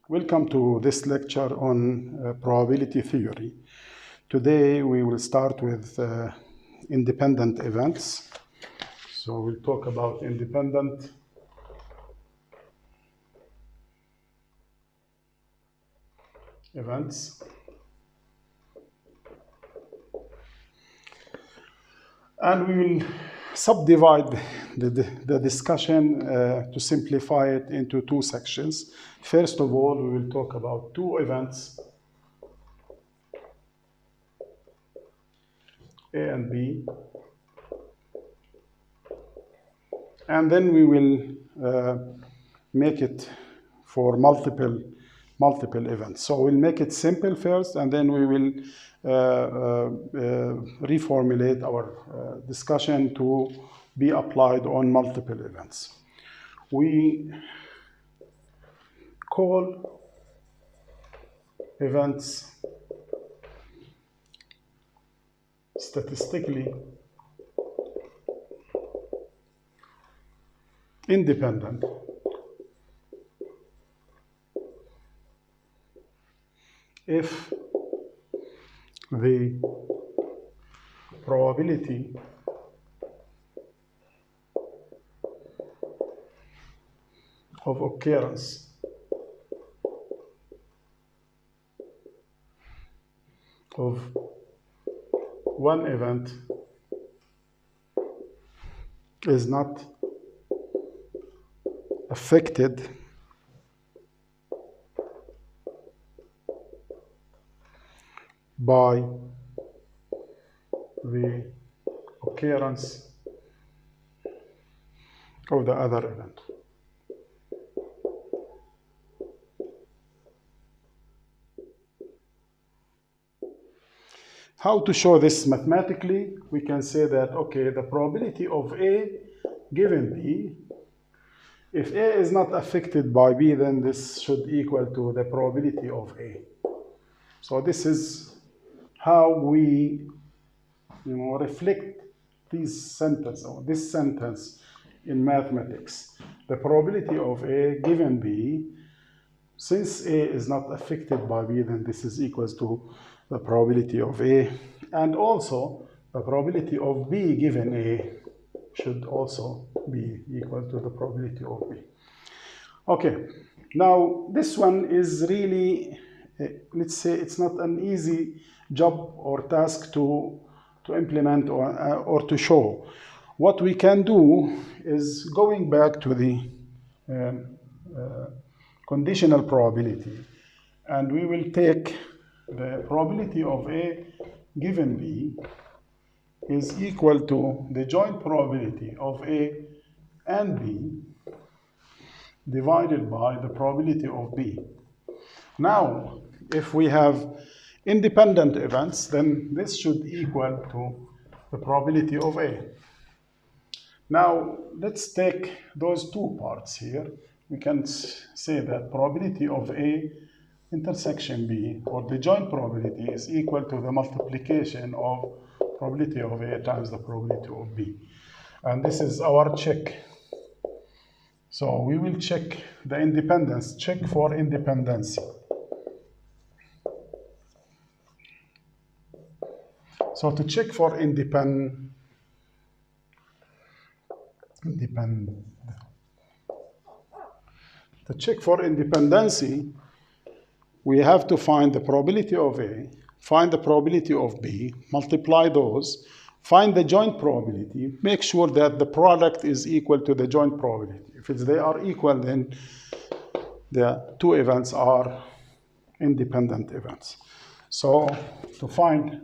Welcome to this lecture on probability theory. Today we will start with independent events. So we'll talk about independent events. And we will subdivide the discussion to simplify it into two sections. First of all, we will talk about two events, A and B. And then we will make it for multiple events. So we'll make it simple first, and then we will reformulate our discussion to be applied on multiple events. We call events statistically independent if the probability of occurrence of one event is not affected by the occurrence of the other event. How to show this mathematically? We can say that, okay, the probability of A given B, if A is not affected by B, then this should equal to the probability of A. So this is how we reflect this sentence in mathematics. The probability of A given B, since A is not affected by B, then this is equals to the probability of A, and also the probability of B given A should also be equal to the probability of B. Okay, now this one is really, let's say it's not an easy job or task to implement or to show. What we can do is going back to the conditional probability, and we will take the probability of A given B is equal to the joint probability of A and B divided by the probability of B. Now, if we have independent events, then this should equal to the probability of A. Now, let's take those two parts here. We can say that probability of A intersection B, or the joint probability, is equal to the multiplication of probability of A times the probability of B. And this is our check. So we will check the independence, check for independency. So to check for independency, we have to find the probability of A, find the probability of B, multiply those, find the joint probability, make sure that the product is equal to the joint probability. If they are equal, then the two events are independent events. So to find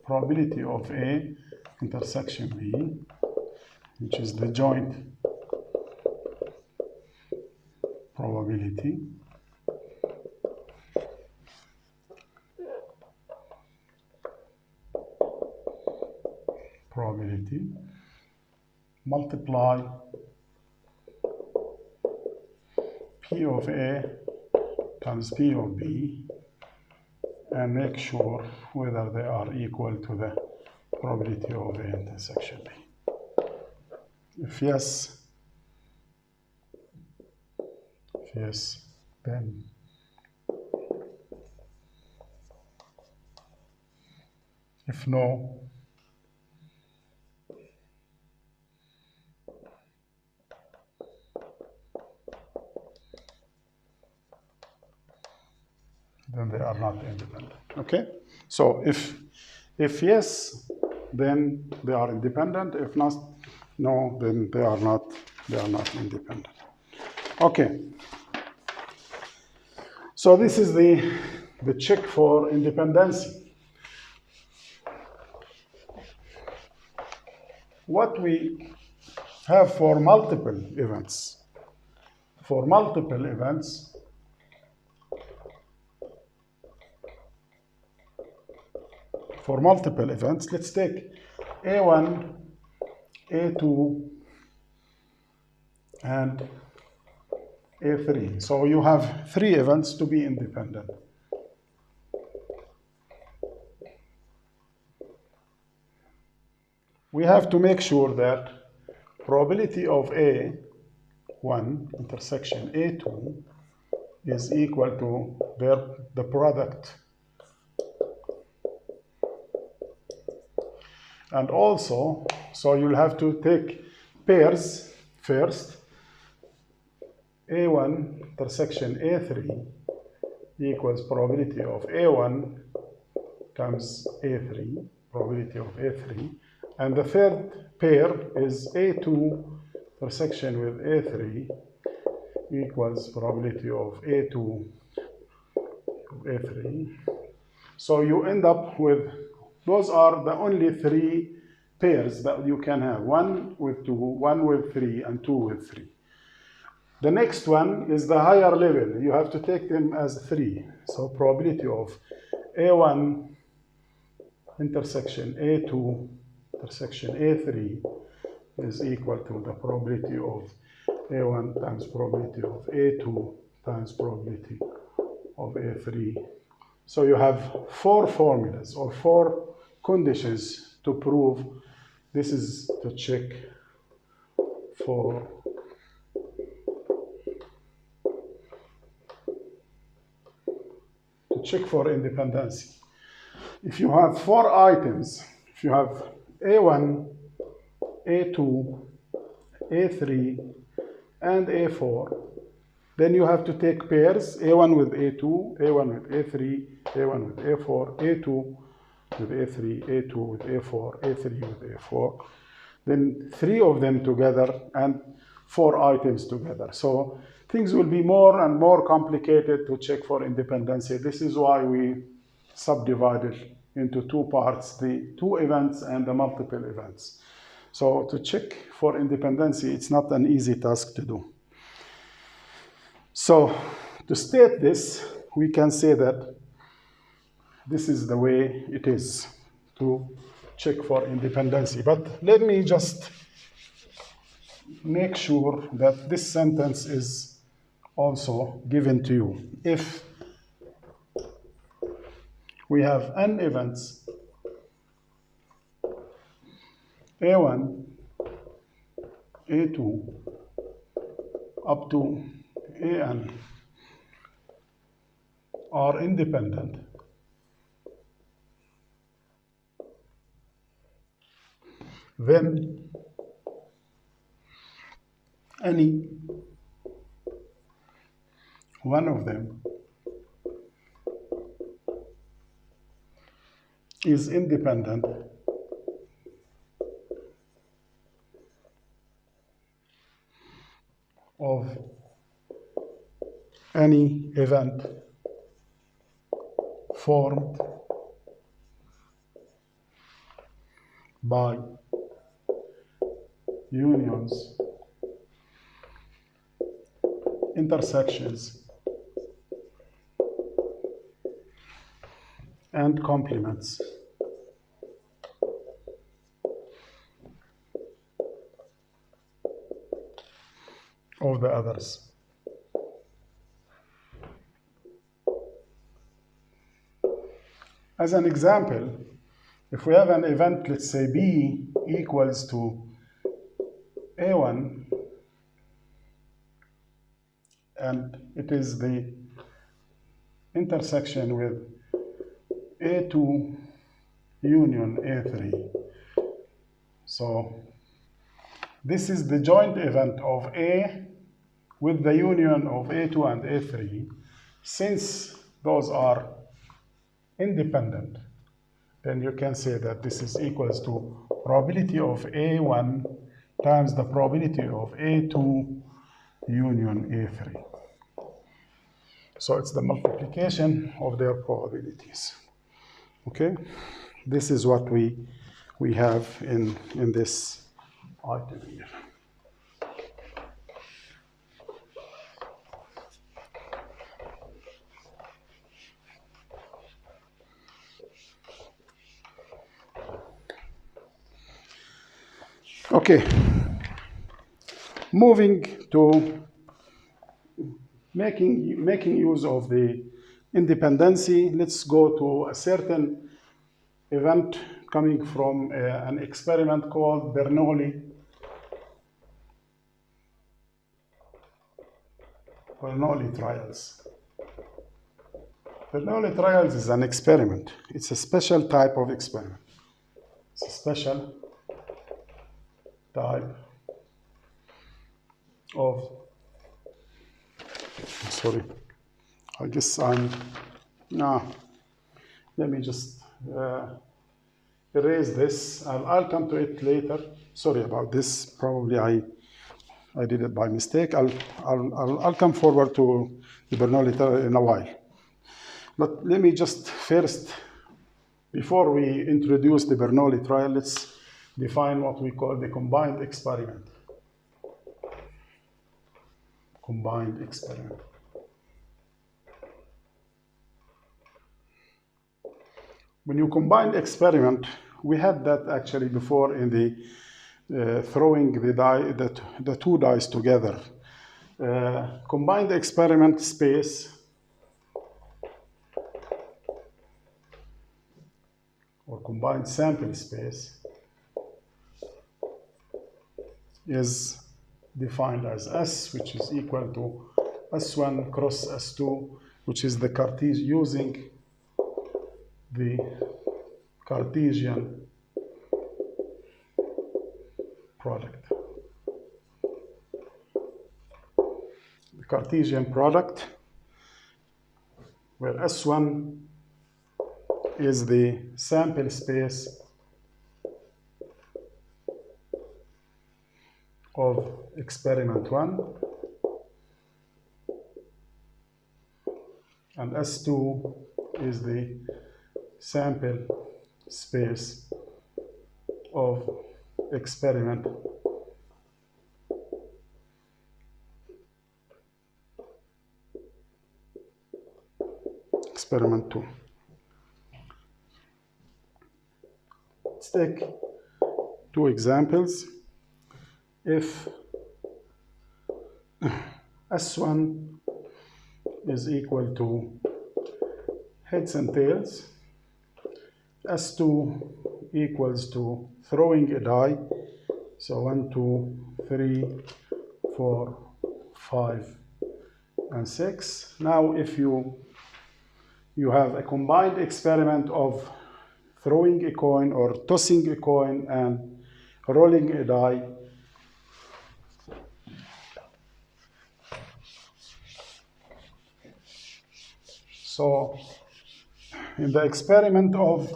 probability of A intersection B, which is the joint probability, multiply P of A times P of B, and make sure whether they are equal to the probability of A intersection B. If yes, Yes, then if no, then they are not independent. Okay? So if yes, then they are independent. If not, no, then they are not independent. Okay. So this is the check for independency. What we have for multiple events. For multiple events, let's take A1, A2, and A3. So you have 3 events to be independent. We have to make sure that probability of A1 intersection A2 is equal to the product. And also, so you'll have to take pairs first. A1 intersection A3 equals probability of A1 times A3, probability of A3. And the third pair is A2 intersection with A3 equals probability of A2 A3. So you end up with, those are the only 3 pairs that you can have, 1 with 2, 1 with 3, and 2 with 3. The next one is the higher level. You have to take them as 3. So probability of A1 intersection A2 intersection A3 is equal to the probability of A1 times probability of A2 times probability of A3. So you have 4 formulas or 4 conditions to prove this is to check for independency. If you have 4 items, if you have A1, A2, A3, and A4, then you have to take pairs, A1 with A2, A1 with A3, A1 with A4, A2 with A3, A2 with A4, A3 with A4, then 3 of them together and 4 items together. So things will be more and more complicated to check for independency. This is why we subdivided into 2 parts, the 2 events and the multiple events. So to check for independency, it's not an easy task to do. So to state this, we can say that this is the way it is to check for independency. But let me just make sure that this sentence is also given to you. If we have n events, A1, A2, up to AN are independent, then any one of them is independent of any event formed by unions, intersections, and complements of the others. As an example, if we have an event, let's say B equals to A1 and it is the intersection with A2 union A3. So this is the joint event of A with the union of A2 and A3. Since those are independent, then you can say that this is equals to probability of A1 times the probability of A2 union A3. So it's the multiplication of their probabilities. Okay, this is what we have in this item here. Okay, moving to making use of the independency, let's go to a certain event coming from an experiment called Bernoulli trials. Bernoulli trials is an experiment. It's a special type of experiment. It's a special type of, sorry, I guess no, let me just erase this. I'll come to it later. Sorry about this. Probably I did it by mistake. I'll come forward to the Bernoulli in a while. But let me just first, before we introduce the Bernoulli trial, let's define what we call the combined experiment. Combined experiment. When you combine experiment, we had that actually before in the throwing the two dice together. Combined experiment space or combined sample space is defined as S, which is equal to S1 cross S2, which is the Cartesian, using the Cartesian product. The Cartesian product, where S1 is the sample space of experiment 1, and S2 is the sample space of experiment experiment 2. Let's take two examples. If S1 is equal to heads and tails, S2 equals to throwing a die, so 1, 2, 3, 4, 5, and 6. Now if you have a combined experiment of throwing a coin or tossing a coin and rolling a die, so in the experiment of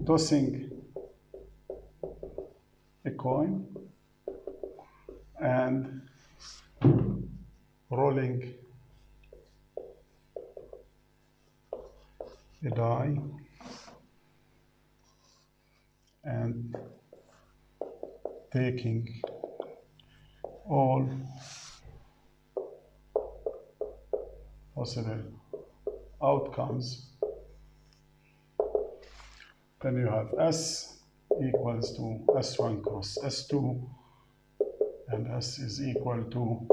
tossing a coin and rolling a die and taking all possible outcomes, then you have S equals to S1 cross S2, and S is equal to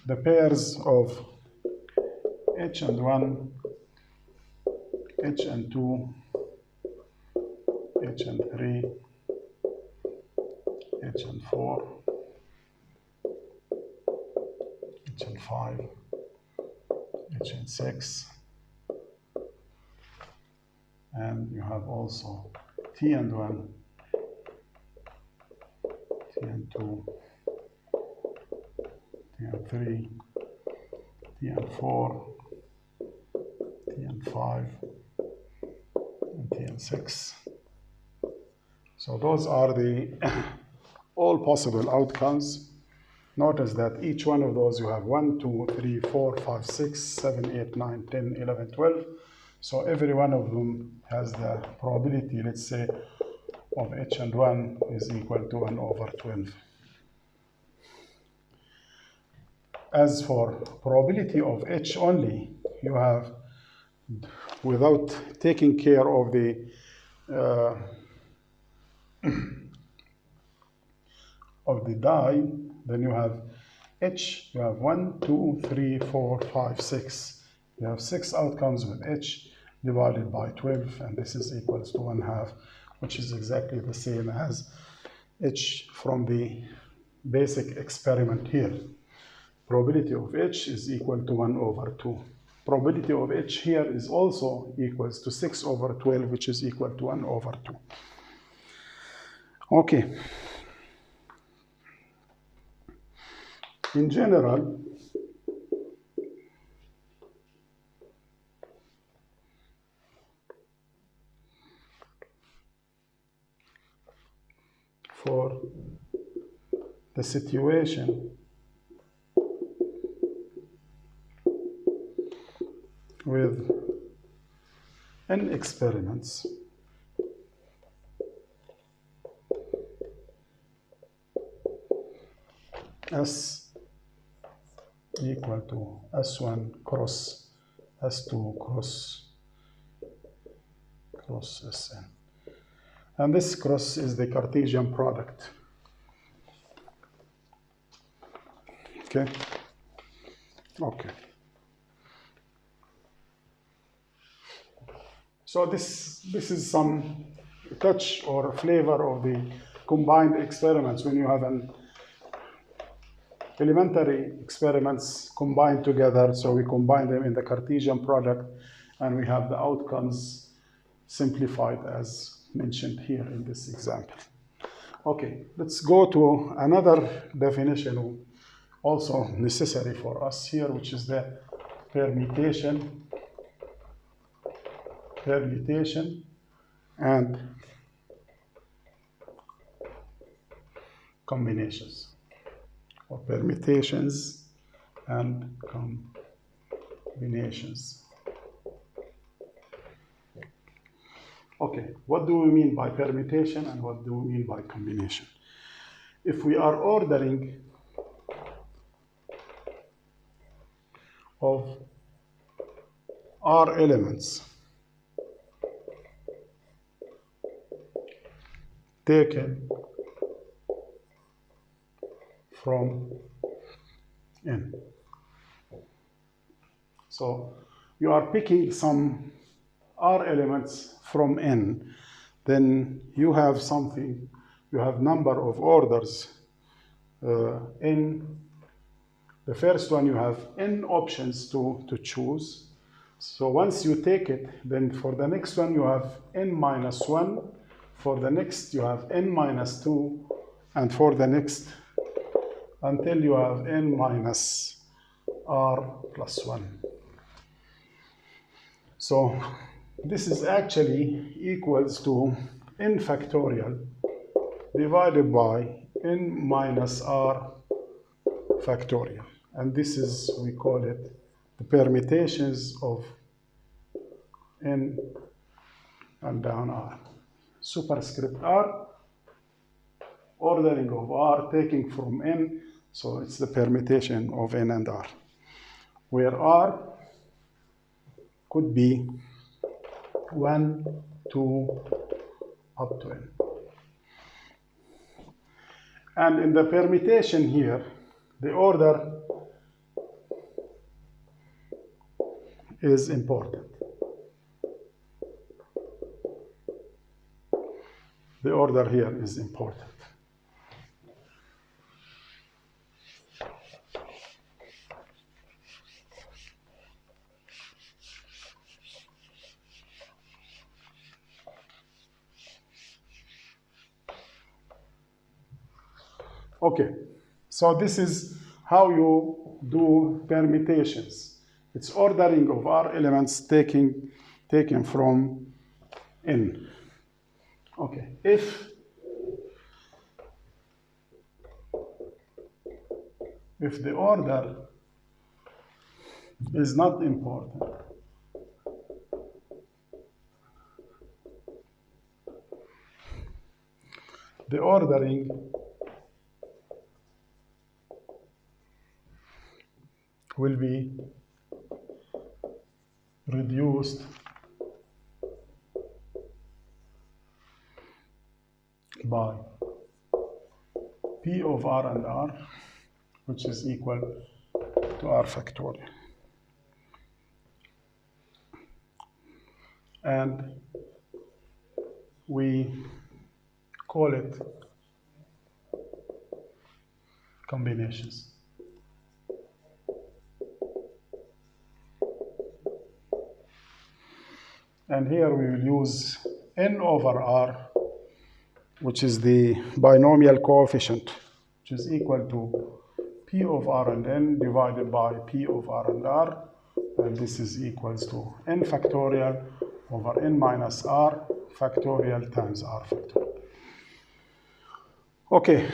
the pairs of H and 1, H and 2, HN3, HN4, HN5, HN6, and you have also TN1, TN2, TN3, TN4, TN5, and TN6. So those are the all possible outcomes. Notice that each one of those you have 1, 2, 3, 4, 5, 6, 7, 8, 9, 10, 11, 12. So every one of them has the probability, let's say, of H and 1 is equal to 1 over 12. As for probability of H only, you have, without taking care of the die, then you have H, you have 1, 2, 3, 4, 5, 6. You have 6 outcomes with H divided by 12, and this is equals to 1/2, which is exactly the same as H from the basic experiment here. Probability of H is equal to 1 over 2. Probability of H here is also equals to 6 over 12, which is equal to 1 over 2. Okay. In general, for the situation with n experiments, S equal to S1 cross S2 cross Sn. And this cross is the Cartesian product. Okay? Okay. So this is some touch or flavor of the combined experiments when you have an elementary experiments combined together. So we combine them in the Cartesian product, and we have the outcomes simplified as mentioned here in this example. Okay, let's go to another definition also necessary for us here, which is the permutation and combinations, or permutations and combinations. Okay, what do we mean by permutation and what do we mean by combination? If we are ordering of R elements taken from N. So you are picking some R elements from N, then you have something, you have number of orders N. The first one you have N options to choose. So once you take it, then for the next one you have N minus 1, for the next you have N minus 2, and for the next until you have N minus R plus 1. So this is actually equals to N factorial divided by N minus R factorial. And this is, we call it the permutations of N and down R. Superscript R, ordering of R taking from N, so it's the permutation of N and R, where R could be 1, 2, up to N. And in the permutation here, the order is important. order here is important. Okay, so this is how you do permutations. It's ordering of R elements taken from N. Okay, if the order is not important, the ordering will be reduced by P of R and R, which is equal to R factorial. And we call it combinations. And here we will use N over R, which is the binomial coefficient, which is equal to P of R and N divided by P of R and R, and this is equals to N factorial over N minus R factorial times R factorial. Okay,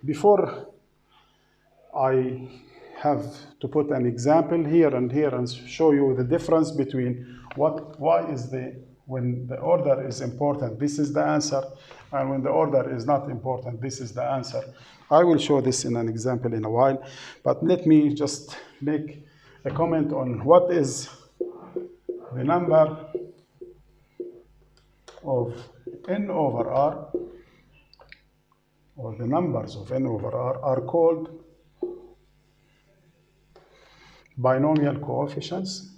before I have to put an example here and show you the difference between when the order is important, this is the answer, and when the order is not important, this is the answer. I will show this in an example in a while, but let me just make a comment on what is the number of N over R, or the numbers of N over R are called binomial coefficients.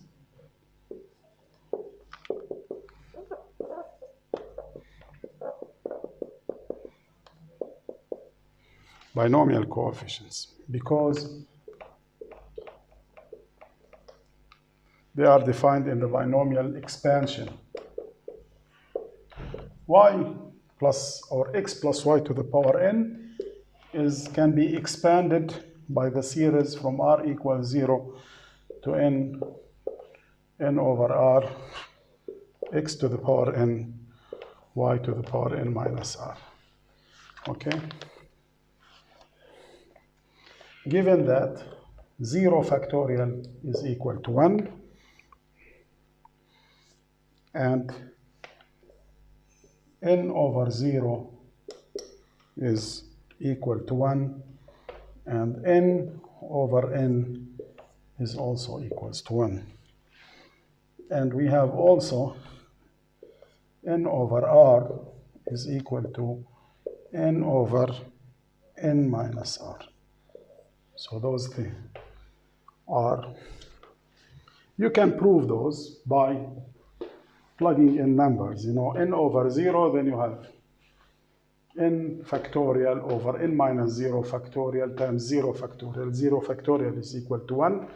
Binomial coefficients, because they are defined in the binomial expansion. Y plus or x plus y to the power n can be expanded by the series from r equals 0 to n over r, x to the power n, y to the power n minus r. Okay? Given that 0 factorial is equal to 1, and n over 0 is equal to 1, and n over n is also equals to 1. And we have also n over r is equal to n over n minus r. So those things are, you can prove those by plugging in numbers. You know, n over 0, then you have n factorial over n minus 0 factorial times 0 factorial. 0 factorial is equal to 1.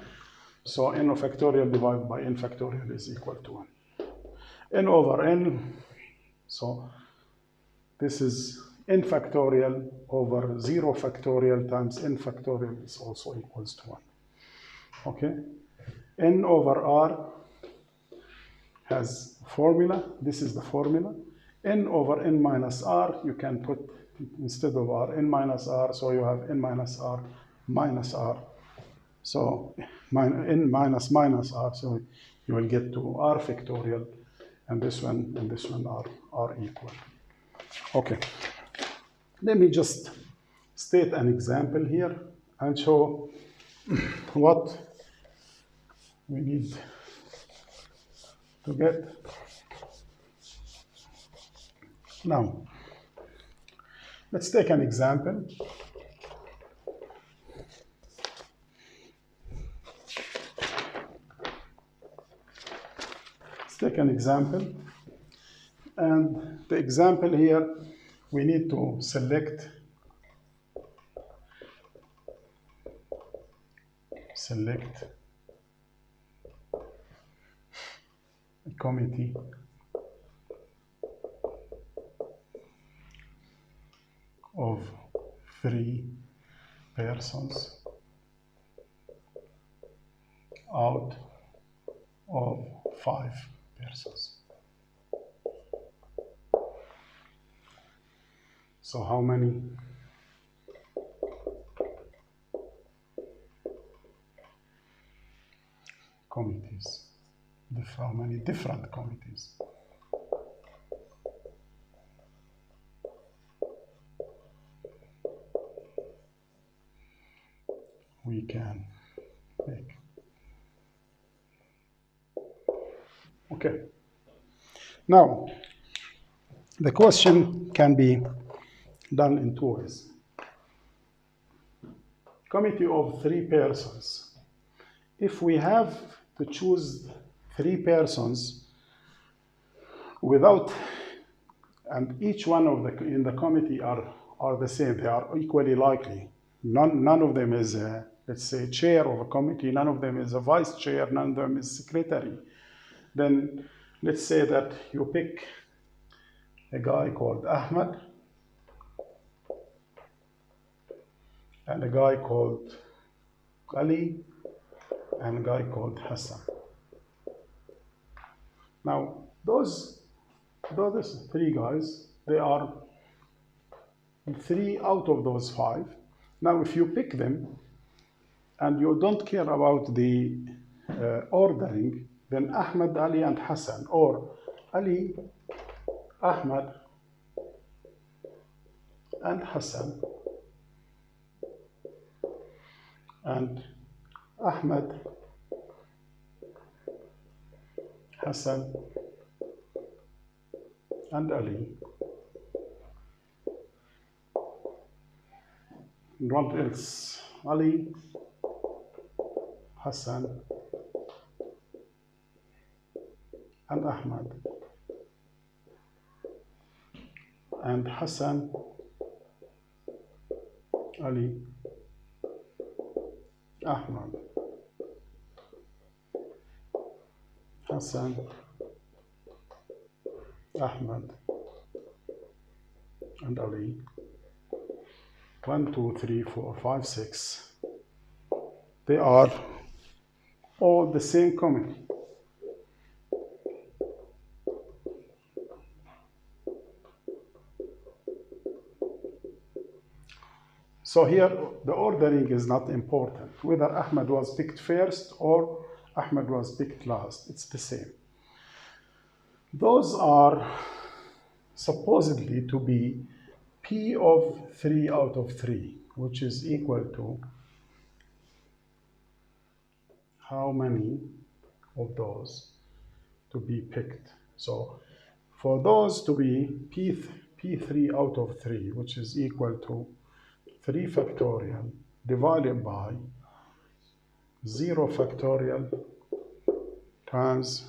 So n factorial divided by n factorial is equal to 1. N over n, so this is n factorial over 0 factorial times n factorial is also equals to 1. Okay? N over r has formula. This is the formula. N over n minus r, you can put instead of r, n minus r, so you have n minus r minus r. So n minus minus r, so you will get to r factorial, and this one are equal. Okay. Let me just state an example here and show what we need to get. Now, let's take an example. Let's take an example. And the example here, we need to select a committee of 3 persons out of 5 persons. So how many committees? How many different committees we can make? Okay. Now, the question can be done in 2 ways. Committee of 3 persons. If we have to choose 3 persons without, and each one of the in the committee are the same, they are equally likely. None of them is a, let's say, chair of a committee, none of them is a vice chair, none of them is secretary. Then let's say that you pick a guy called Ahmed and a guy called Ali and a guy called Hassan. Now, those 3 guys, they are 3 out of those 5. Now, if you pick them and you don't care about the ordering, then Ahmed, Ali, and Hassan, or Ali, Ahmed, and Hassan, and Ahmed, Hassan, and Ali. And what else? Ali, Hassan, and Ahmed, and Hassan, Ali, Ahmed, Hassan, Ahmed, and Ali. 1, 2, 3, 4, 5, 6. They are all the same committee. So here, the ordering is not important. Whether Ahmed was picked first or Ahmed was picked last, it's the same. Those are supposedly to be P of 3 out of 3, which is equal to how many of those to be picked. So for those to be P3 out of 3, which is equal to 3 factorial divided by 0 factorial times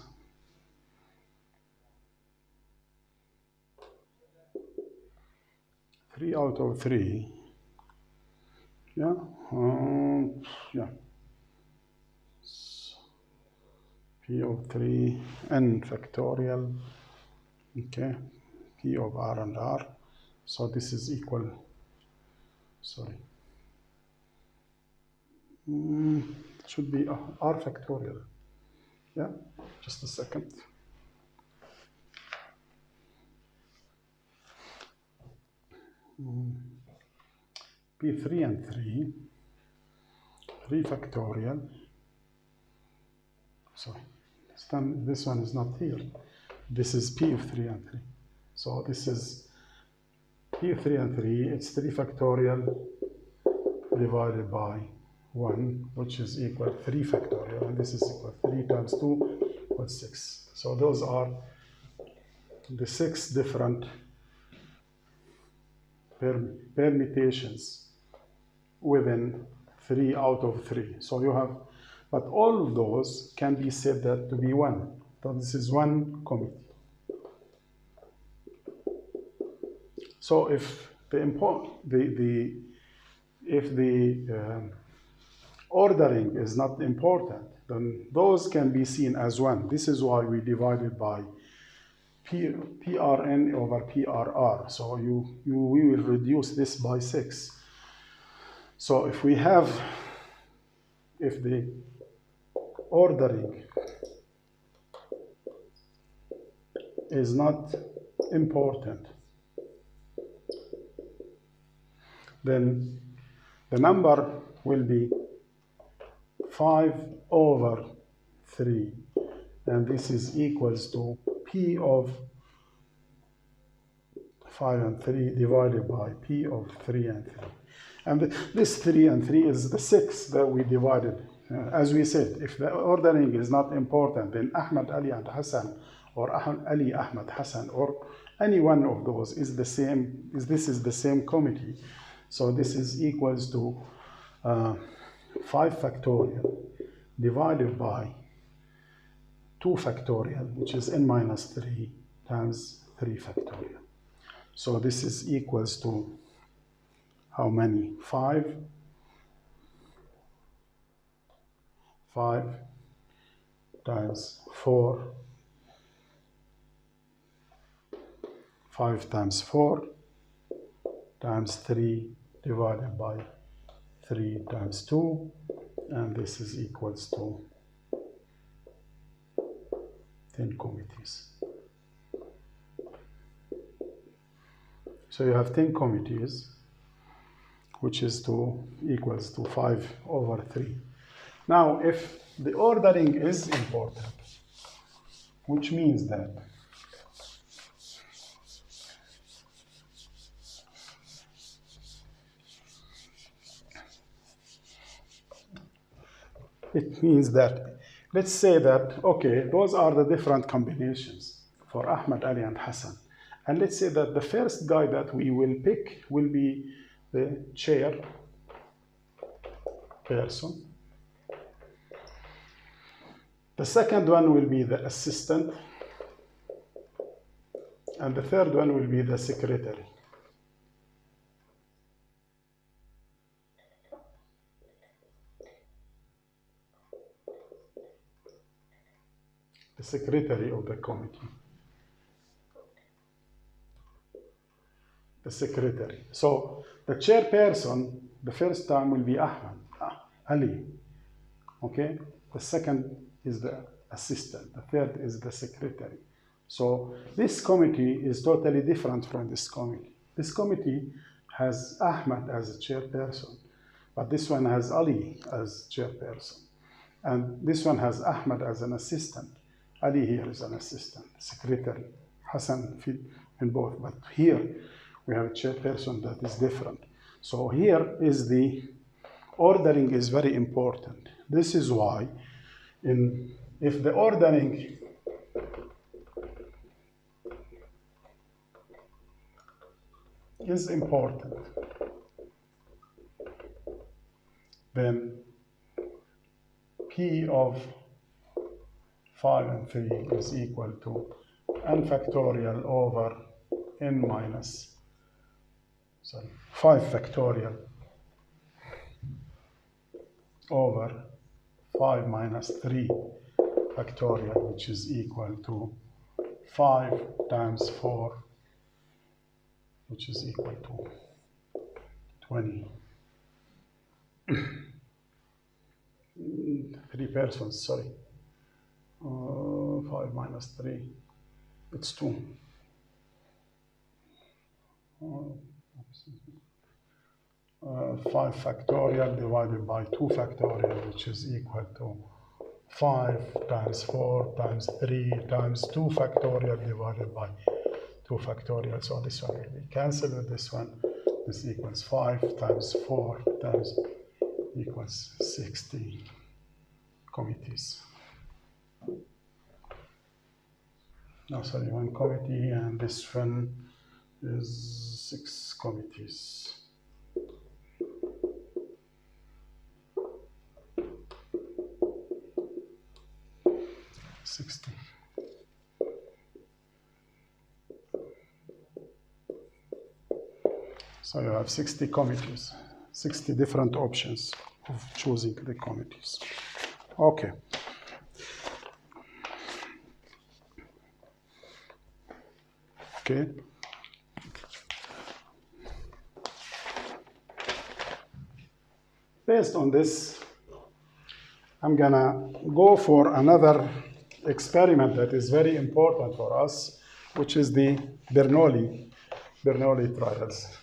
3 out of 3, yeah, P of 3 n factorial, okay, P of R and R. So this is equal, sorry, should be R factorial, yeah, just a second. P3 and 3 factorial, sorry, this one is not here. This is P of 3 and 3. So this is P of 3 and 3, it's 3 factorial divided by 1, which is equal 3 factorial, and this is equal 3 times 2 equals 6. So those are the 6 different permutations within 3 out of 3. So you have, but all of those can be said that to be 1. So this is one committee. So if if the ordering is not important, then those can be seen as one. This is why we divided by PRN over PRR. So we will reduce this by 6. So if the ordering is not important, then the number will be 5 over 3, and this is equals to P of 5 and 3 divided by P of 3 and 3. And this 3 and 3 is the 6 that we divided. As we said, if the ordering is not important, then Ahmad, Ali, and Hassan, or Ali, Ahmad, Hassan, or any one of those is the same. This is the same committee. So this is equals to 5 factorial divided by 2 factorial, which is n minus 3 times 3 factorial. So this is equals to how many? 5 times 4, 5 times 4 times 3 divided by 3 times 2, and this is equals to 10 committees. So you have 10 committees, which is equals to 5 over 3. Now, if the ordering is important, which means that it means that, let's say that, okay, those are the different combinations for Ahmad, Ali, and Hassan. And let's say that the first guy that we will pick will be the chair person. The second one will be the assistant. And the third one will be the secretary. The secretary of the committee. The secretary. So the chairperson, the first time will be Ahmad, Ali. Okay? The second is the assistant. The third is the secretary. So this committee is totally different from this committee. This committee has Ahmad as a chairperson, but this one has Ali as chairperson. And this one has Ahmad as an assistant. Ali here is an assistant, secretary. Hassan in both, but here we have a chairperson that is different. So here is the ordering is very important. This is why if the ordering is important, then P of 5 and 3 is equal to n factorial over n minus, 5 factorial over 5 minus 3 factorial, which is equal to 5 times 4, which is equal to 20. 3 persons, sorry. 5 minus 3, it's 2. 5 factorial divided by 2 factorial, which is equal to 5 times 4 times 3 times 2 factorial divided by 2 factorial. So this one will be cancelled with this one. This equals 5 times 4 times equals 60 committees. No, sorry, 1 committee, and this one is 6 committees. So you have 60 committees, 60 different options of choosing the committees. Okay. Okay. Based on this, I'm gonna go for another experiment that is very important for us, which is the Bernoulli trials.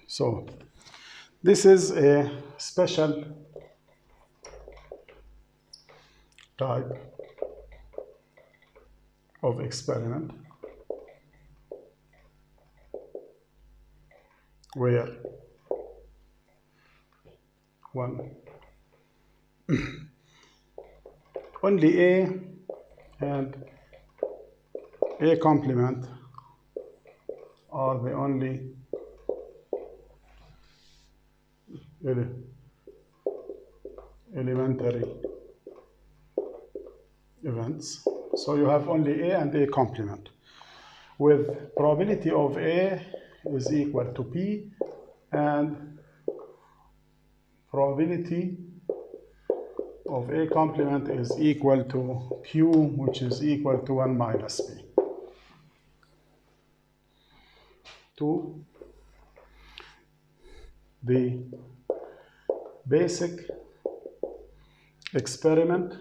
So this is a special type of experiment where only A and A complement are the only elementary events. So you have only A and A complement with probability of A is equal to P and probability of A complement is equal to Q, which is equal to 1 minus P. To the basic experiment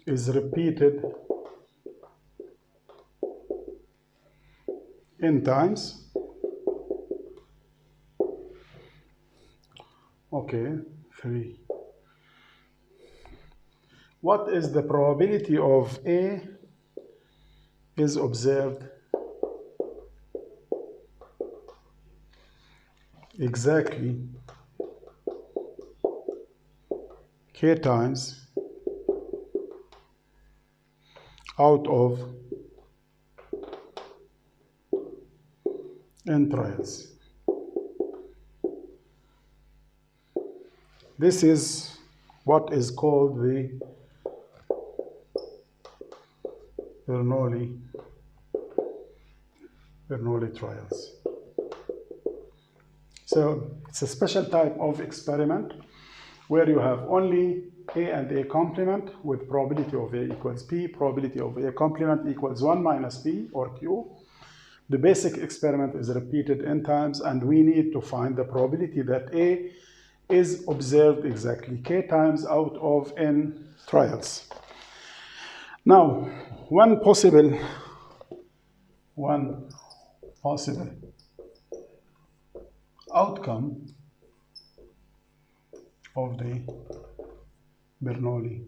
is repeated n times. Okay, 3. What is the probability of A is observed exactly K times out of n trials? This is what is called the Bernoulli trials. So it's a special type of experiment where you have only A and A complement with probability of A equals P, probability of A complement equals 1 minus P or Q. The basic experiment is repeated n times, and we need to find the probability that A is observed exactly K times out of n trials. Now, one possible outcome of the Bernoulli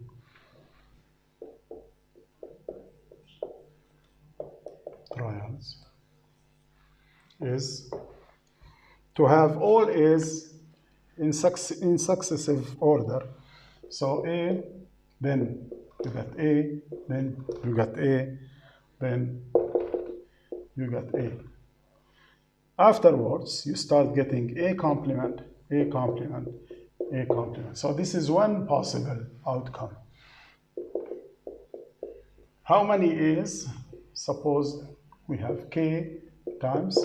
trials is to have all A's in successive order. So A, then you got A, then you got A, then you got A. Afterwards, you start getting A complement, A complement, A complement. So this is one possible outcome. How many A's? Suppose we have K times,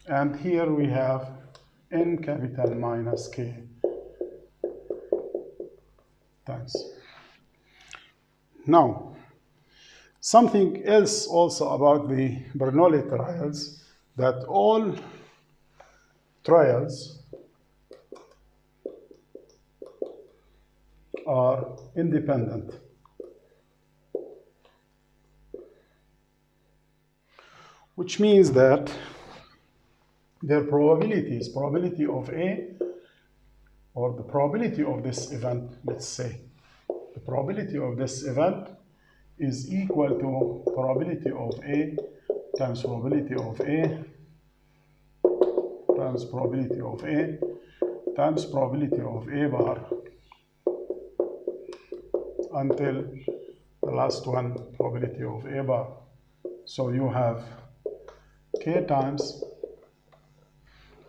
and here we have N capital minus K times. Now, something else also about the Bernoulli trials, that all trials are independent. Which means that their probabilities, probability of A, or the probability of this event, let's say, the probability of this event is equal to probability of A times probability of A times probability of A times probability of A bar until the last one, probability of A bar. So you have K times,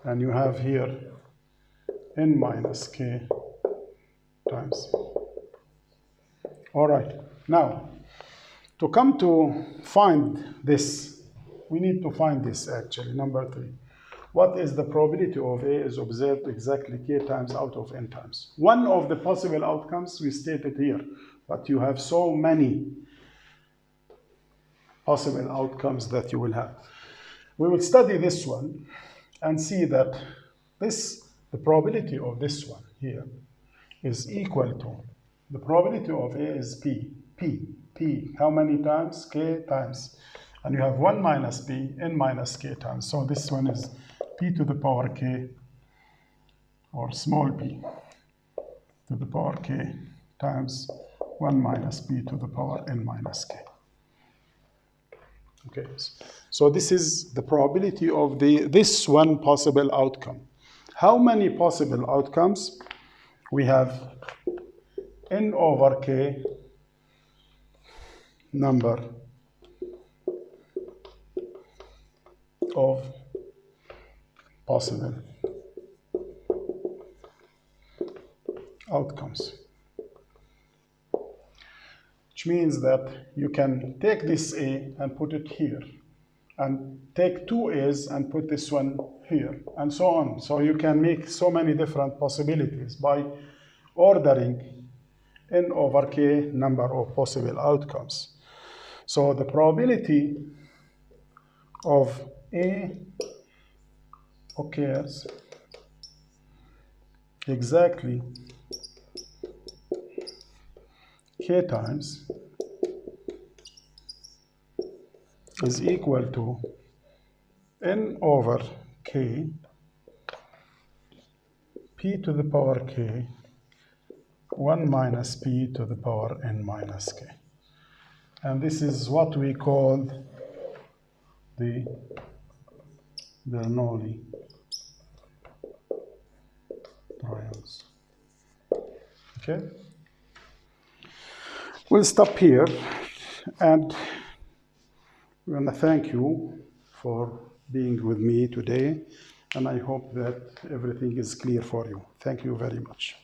and you have here N minus K times. All right, now to come to find this, we need to find this actually, number 3. What is the probability of A is observed exactly K times out of N times? One of the possible outcomes we stated here, but you have so many possible outcomes that you will have. We will study this one and see that the probability of this one here is equal to, the probability of A is P, how many times? K times, and you have 1 minus P, N minus K times. So this one is P to the power K, or small p, to the power K times 1 minus P to the power N minus K. Okay, so this is the probability of this one possible outcome. How many possible outcomes? We have N over K number of possible outcomes, which means that you can take this A and put it here, and take 2 A's and put this one here, and so on. So you can make so many different possibilities by ordering N over K number of possible outcomes. So the probability of A occurs exactly K times is equal to N over K, P to the power K, 1 minus P to the power N minus K. And this is what we call the Bernoulli triangles. Okay? We'll stop here, and we want to thank you for being with me today, and I hope that everything is clear for you. Thank you very much.